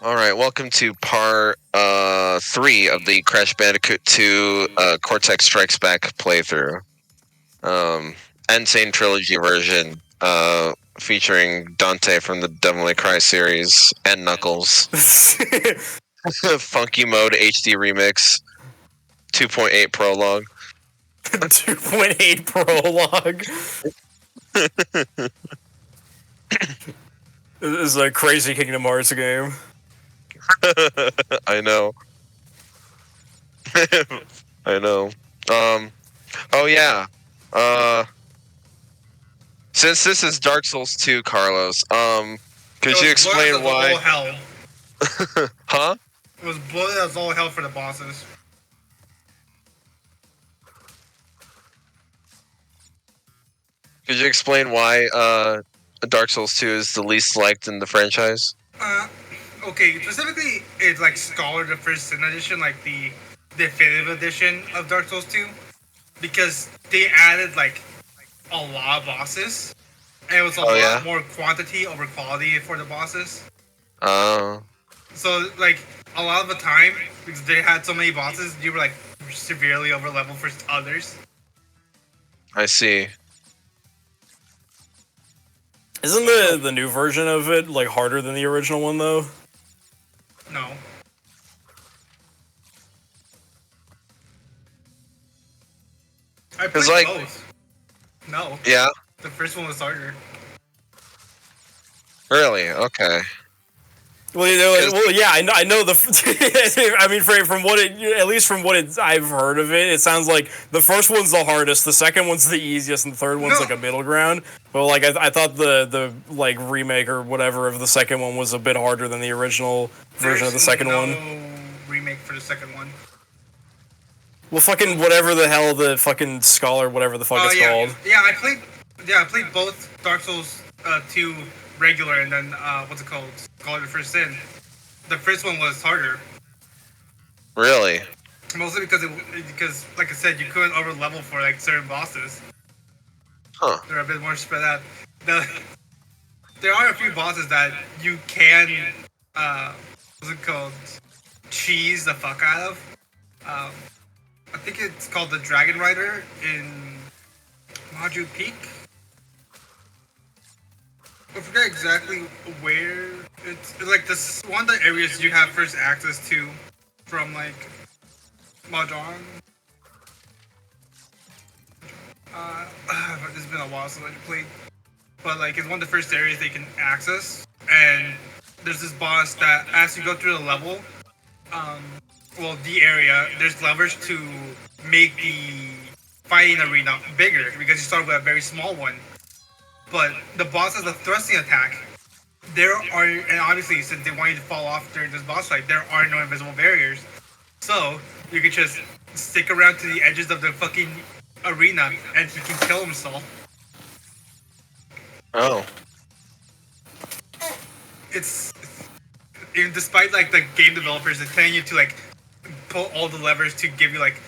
Alright, welcome to part 3 of the Crash Bandicoot 2 Cortex Strikes Back playthrough. Insane Trilogy version, featuring Dante from the Devil May Cry series, and Knuckles. Funky Mode HD Remix, 2.8 Prologue. 2.8 Prologue. This is a crazy Kingdom Hearts game. I know. I know. Oh yeah. Since this is Dark Souls 2, Carlos, could you explain why? All hell. Huh? It was bloated as all hell for the bosses. Could you explain why Dark Souls 2 is the least liked in the franchise? Okay, specifically, it's like Scholar, the first Sin edition, like the definitive edition of Dark Souls 2, because they added like a lot of bosses, and it was a lot more quantity over quality for the bosses. Oh. So like a lot of the time, because they had so many bosses, you were like severely over leveled for others. I see. Isn't the new version of it like harder than the original one though? No. I played like, both. No. Yeah? The first one was harder. Really? Okay. Well, you know, yeah, I know the. I mean, from what it, at least from what I've heard of it, it sounds like the first one's the hardest, the second one's the easiest, and the third one's like a middle ground. But like, I thought the like remake or whatever of the second one was a bit harder than the original version of the second one. Remake for the second one. Well, fucking whatever the hell the fucking Scholar, whatever the fuck it's called. Yeah, I played both Dark Souls 2 regular and then what's it called? Scholar the First Sin. The first one was harder. Really? Mostly because like I said, you couldn't over level for like certain bosses. Huh. They're a bit more spread out. There are a few bosses that you can what's it called? Cheese the fuck out of. I think it's called the Dragon Rider in Maju Peak. I forget exactly where it's like this one of the areas you have first access to from like Mahjong. It's been a while since I played, but like it's one of the first areas they can access, and there's this boss that as you go through the level, the area, there's levers to make the fighting arena bigger because you start with a very small one. But the boss has a thrusting attack. And obviously, since they want you to fall off during this boss fight, there are no invisible barriers. So, you can just stick around to the edges of the fucking arena, and he can kill himself. Oh. Despite, like, the game developers telling you to, like, pull all the levers to give you, like,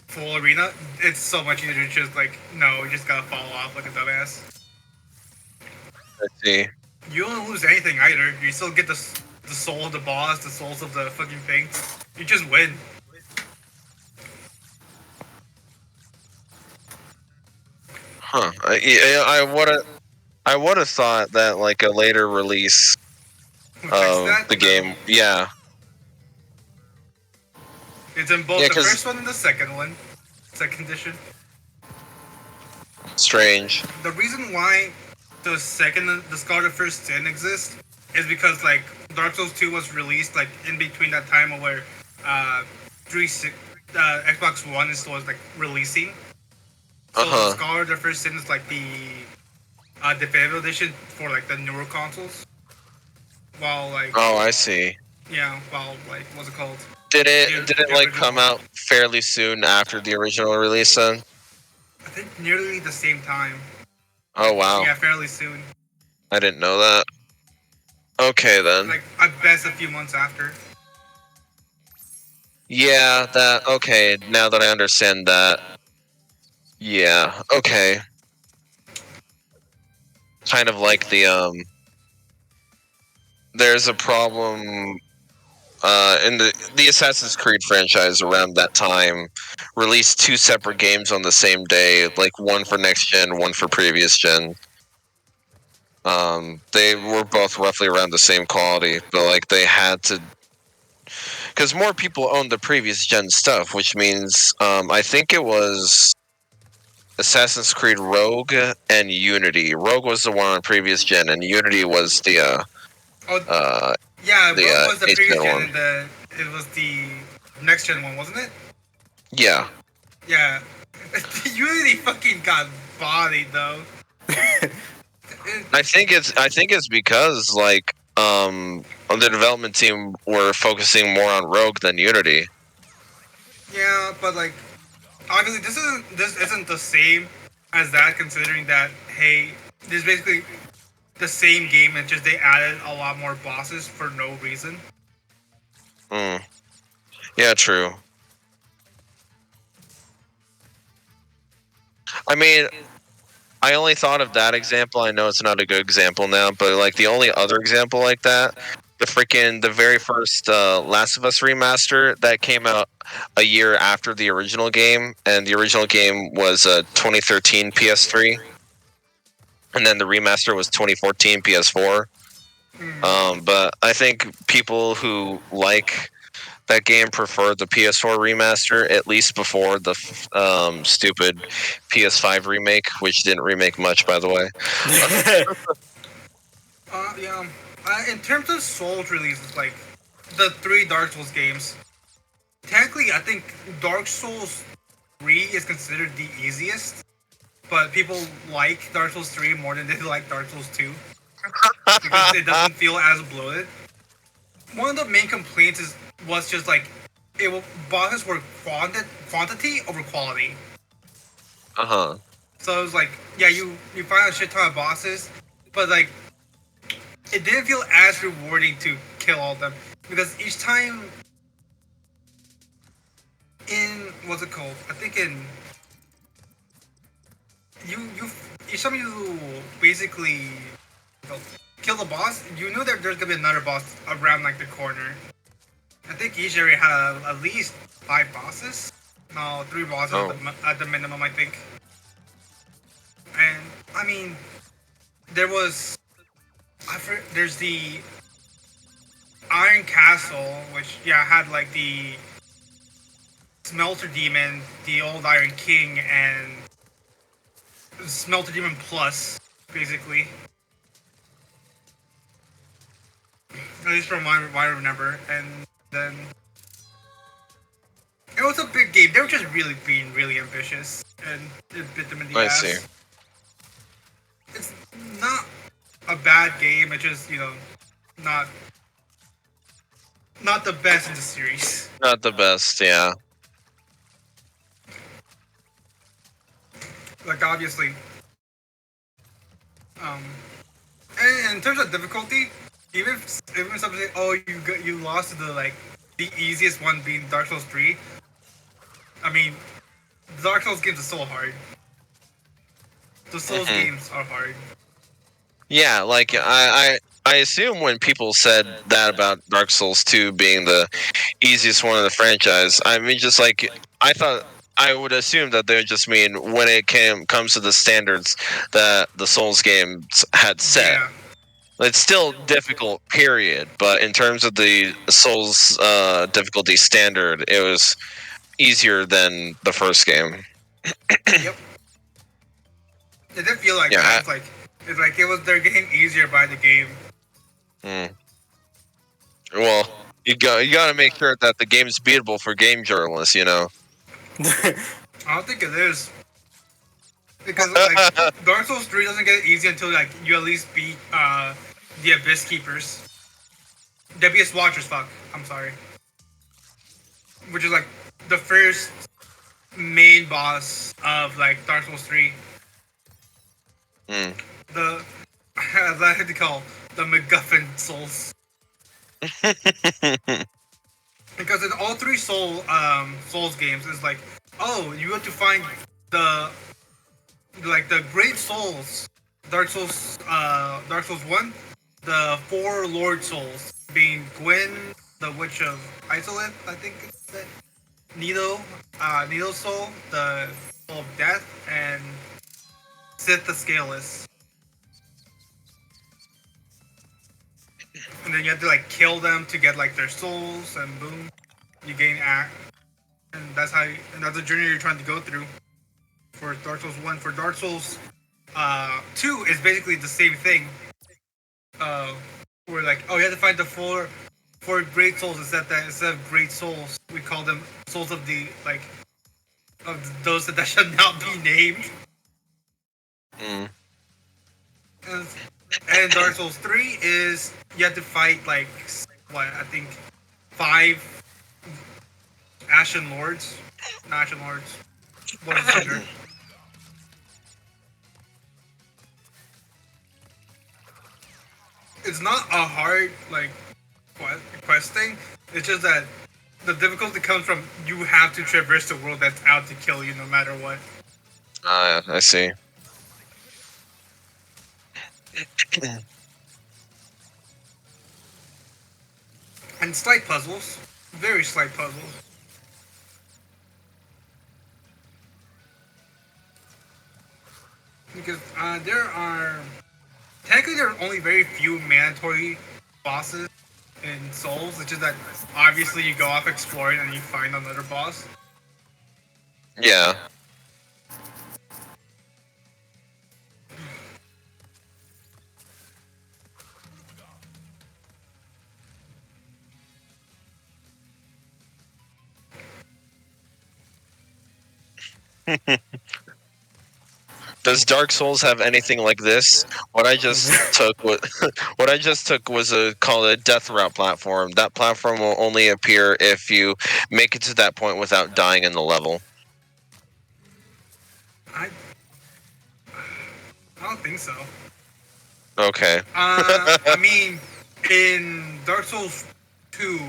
full arena, it's so much easier to just, like, no, you just gotta fall off like a dumbass. I see. You don't lose anything either. You still get the soul of the boss, the souls of the fucking thing. You just win. Huh. I would have thought that like a later release of the game. Yeah. It's in both the first one and the second one. Second edition. Strange. The reason why the Scholar of First Sin exists is because like Dark Souls 2 was released like in between that time where Xbox One is still like releasing. So the Scholar of the First Sin is like the definitive edition for like the newer consoles. While like I see. Yeah, like what's it called? Did it like come out fairly soon after the original release then? I think nearly the same time. Oh wow. Yeah, fairly soon. I didn't know that. Okay then. Like I bet a few months after. Yeah, okay, now that I understand that. Yeah, okay. Kind of like the there's a problem in the Assassin's Creed franchise around that time released 2 separate games on the same day, like one for next gen, one for previous gen. They were both roughly around the same quality, but like they had to, because more people owned the previous gen stuff, which means I think it was Assassin's Creed Rogue and Unity. Rogue was the one on previous gen, and Unity was the yeah, Rogue was the 8th previous gen gen, one. and it was the next gen one, wasn't it? Yeah. Yeah. Unity fucking got bodied though. I think it's because like the development team were focusing more on Rogue than Unity. Yeah, but like obviously this isn't the same as that, considering that hey, this is basically the same game, it's just they added a lot more bosses for no reason. Yeah, true. I mean, I only thought of that example. I know it's not a good example now, but like the only other example like that, the very first Last of Us remaster that came out a year after the original game, and the original game was 2013 PS3, and then the remaster was 2014 PS4. But I think people who like that game prefer the PS4 remaster, at least before the stupid PS5 remake, which didn't remake much, by the way. Yeah. In terms of Souls releases, like the 3 Dark Souls games, technically I think Dark Souls 3 is considered the easiest, but people like Dark Souls 3 more than they like Dark Souls 2 because it doesn't feel as bloated. One of the main complaints was just like bosses were quantity over quality. So it was like, yeah, you find a shit ton of bosses, but like it didn't feel as rewarding to kill all of them because each time in what's it called? I think in you each time you basically kill the boss, you knew that there's gonna be another boss around like the corner. I think each area had at least 5 bosses. No, 3 bosses at the minimum, I think. And I mean, there's the Iron Castle, which had like the Smelter Demon, the Old Iron King, and Smelter Demon Plus, basically. At least from what I remember. And then it was a big game. They were just really being really ambitious, and it bit them in the ass. see. It's not a bad game. It's just not the best in the series. Not the best, yeah. Like obviously, and in terms of difficulty, even some say, oh, you lost to the easiest one being Dark Souls 3. I mean, Dark Souls games are so hard. The Souls games are hard. Yeah, like I assume when people said that about Dark Souls 2 being the easiest one in the franchise, I mean, just like I would assume that they would just mean when it comes to the standards that the Souls games had set. Yeah. It's still difficult, period. But in terms of the Souls difficulty standard, it was easier than the first game. Yep. It did feel like that. It's like it was they're getting easier by the game. Well, you got to make sure that the game is beatable for game journalists, I don't think it is. Because like Dark Souls 3 doesn't get easy until like you at least beat the Abyss Keepers. The Abyss Watchers, I'm sorry. Which is like the first main boss of like Dark Souls 3. The I like to call the MacGuffin Souls. Because in all 3 Souls games, it's like, oh, you have to find the Great Souls, Dark Souls 1, the 4 Lord Souls, being Gwyn, the Witch of Isolith, I think it's it. Needle Soul, the Soul of Death, and Sith the Scaleless. And then you have to like kill them to get like their souls, and boom, you gain act. And that's and that's the journey you're trying to go through for Dark Souls 1. For Dark Souls 2 is basically the same thing. We're like, oh, you have to find the four great souls. Instead of great souls, we call them souls of the of those that should not be named. And Dark Souls 3 is you have to fight like what I think 5 Ashen Lords, not Ashen Lords. What is it under? It's not a hard like quest thing. It's just that the difficulty comes from you have to traverse the world that's out to kill you no matter what. I see. And slight puzzles, very slight puzzles. Because technically there are only very few mandatory bosses in Souls. It's just that obviously you go off exploring and you find another boss. Yeah. Does Dark Souls have anything like this? What I just took was called a death route platform. That platform will only appear if you make it to that point without dying in the level. I don't think so. Okay. I mean, in Dark Souls 2,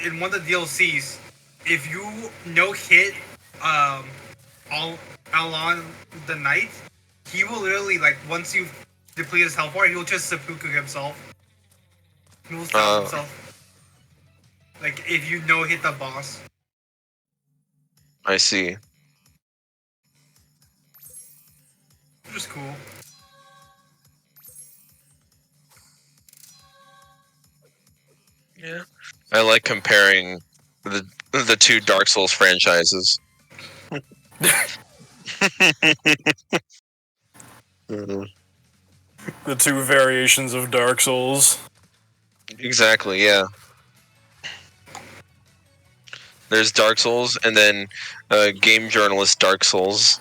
in one of the DLCs, if you no hit all along the night, he will literally like once you deplete his health bar, he will just seppuku himself. He will stop himself. Like if you no hit the boss. I see. Which is cool. Yeah. I like comparing the two Dark Souls franchises. The two variations of Dark Souls. Exactly, yeah. There's Dark Souls, and then game journalist Dark Souls.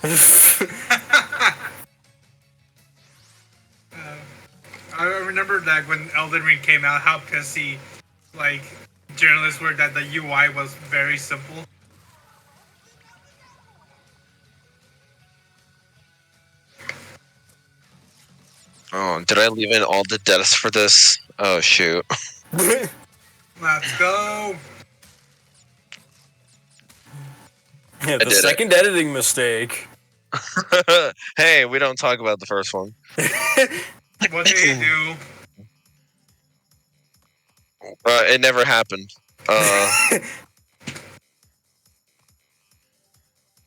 I remember that when Elden Ring came out, how pissy like journalists were that the UI was very simple. Oh, did I leave in all the deaths for this? Oh, shoot. Let's go. Yeah, the second editing mistake. Hey, we don't talk about the first one. What did he do? It never happened.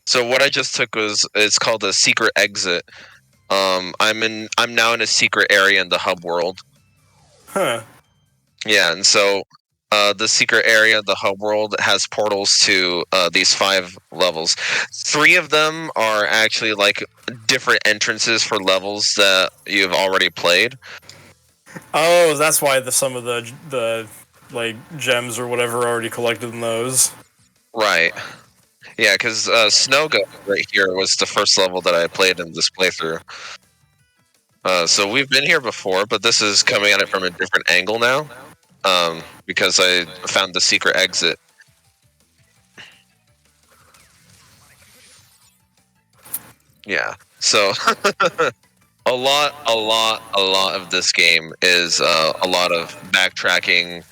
So what I just took it's called a secret exit. I'm now in a secret area in the hub world. Huh. Yeah, and so the secret area, the hub world, has portals to these 5 levels. 3 of them are actually like different entrances for levels that you've already played. Oh, that's why some of the like gems or whatever are already collected in those. Right. Yeah, because Snowgo right here was the first level that I played in this playthrough. So we've been here before, but this is coming at it from a different angle now. Because I found the secret exit. Yeah, so a lot of this game is a lot of backtracking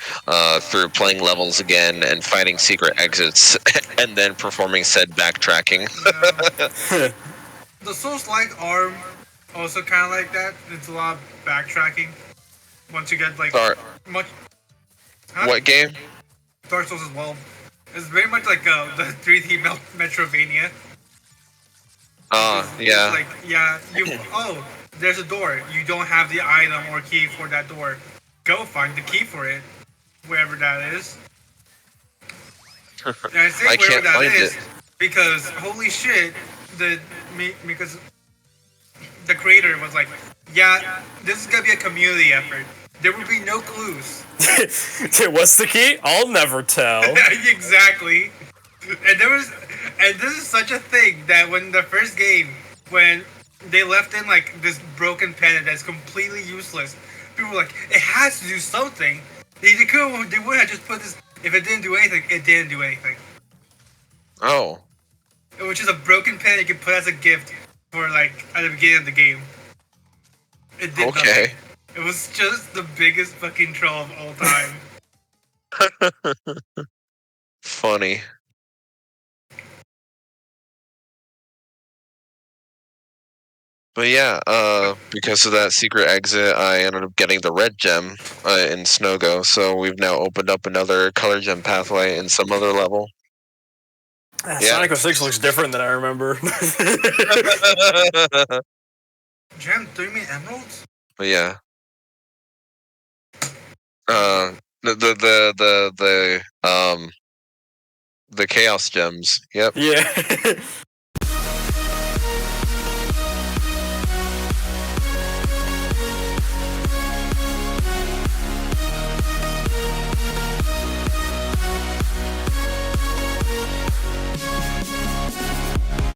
through playing levels again and finding secret exits and then performing said backtracking. Yeah. The Souls-like are also kind of like that. It's a lot of backtracking. Once you get like much. Huh? What game? Dark Souls as well. It's very much like the 3D Metrovania. Yeah. Like, yeah, there's a door. You don't have the item or key for that door. Go find the key for it, wherever that is. And I say I wherever can't that find is it. because holy shit, because the creator was like, yeah, this is gonna be a community effort. There will be no clues. What's the key? I'll never tell. Exactly. And this is such a thing that when the first game, when they left in like this broken pen that's completely useless, people were like, it has to do something. They would have just put this. If it didn't do anything, it didn't do anything. Oh. Which is a broken pen you can put as a gift for like at the beginning of the game. It did nothing. It was just the biggest fucking troll of all time. Funny. But yeah, because of that secret exit, I ended up getting the red gem in Snowgo, so we've now opened up another color gem pathway in some other level. Sonic 06 looks different than I remember. Gem 3 million emeralds? But yeah. The chaos gems. Yep. Yeah.